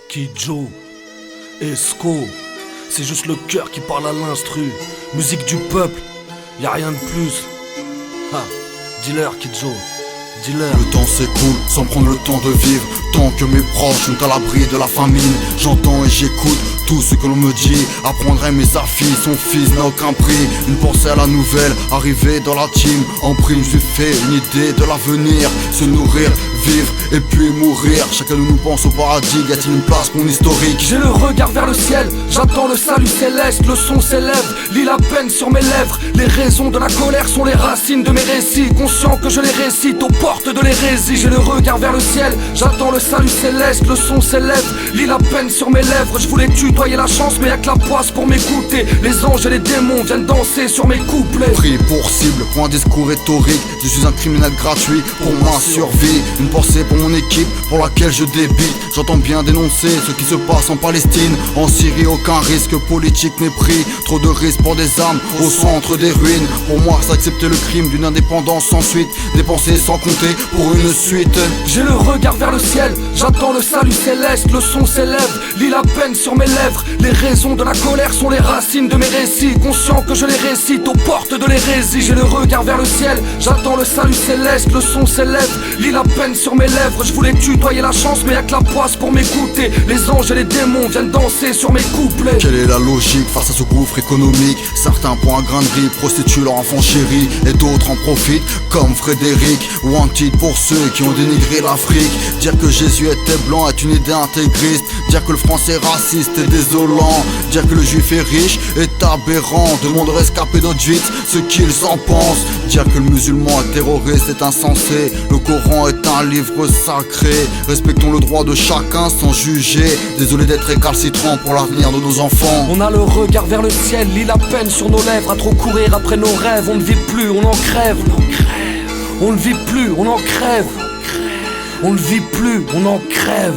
Kid Joe, Esco, c'est juste le cœur qui parle à l'instru. Musique du peuple, y'a rien de plus. Ha, dis-leur Kid Joe, dis-leur. Le temps s'écoule sans prendre le temps de vivre. Tant que mes proches sont à l'abri de la famine, j'entends et j'écoute tout ce que l'on me dit. Apprendre à aimer sa fille, son fils n'a aucun prix. Une pensée à la nouvelle, arrivée dans la team. En prime, je fais une idée de l'avenir. Se nourrir, vivre et puis mourir. Chacun de nous pense au paradis, y a-t-il une place pour mon historique? J'ai le regard vers le ciel, j'attends le salut céleste. Le son s'élève, lit la peine sur mes lèvres. Les raisons de la colère sont les racines de mes récits. Conscient que je les récite aux portes de l'hérésie. J'ai le regard vers le ciel, j'attends le salut céleste. Le son s'élève, lit la peine sur mes lèvres. Je voulais tutoyer la chance mais y'a que la poisse pour m'écouter. Les anges et les démons viennent danser sur mes couplets. Pris pour cible, pour un discours rhétorique. Je suis un criminel gratuit pour ma survie. Une pensée pour mon équipe, pour laquelle je débite. J'entends bien dénoncer ce qui se passe en Palestine. En Syrie, aucun risque politique n'est pris. Trop de risques pour des armes au centre des ruines. Pour moi, c'est accepter le crime d'une indépendance sans suite. Dépenser sans compter pour une suite. J'ai le regard vers le ciel, j'attends le salut céleste. Le son s'élève, lit la peine sur mes lèvres. Les raisons de la colère sont les racines de mes récits. Conscient que je les récite aux portes de l'hérésie. J'ai le regard vers le ciel, j'attends le salut céleste. Le son s'élève, lit la peine sur mes lèvres. Je voulais tutoyer la chance mais y'a que la poisse pour m'écouter. Les anges et les démons viennent danser sur mes couplets. Quelle est la logique face à ce gouffre économique? Certains pour un grain de riz prostituent leur enfant chéri, et d'autres en profitent comme Frédéric. Wanted pour ceux qui ont dénigré l'Afrique. Dire que Jésus était blanc est une idée intégriste. Dire que le français est raciste est désolant. Dire que le juif est riche est aberrant. Demande aux rescapés d'Auschwitz ce qu'ils en pensent. Dire que le musulman est terroriste est insensé. Le Coran est un livre sacré. Respectons le droit de chacun sans juger. Désolé d'être récalcitrant pour l'avenir de nos enfants. On a le regard vers le ciel, lit la peine sur nos lèvres. À trop courir après nos rêves, on ne vit plus, on en crève. On ne vit plus, on en crève. On ne vit plus, on en crève.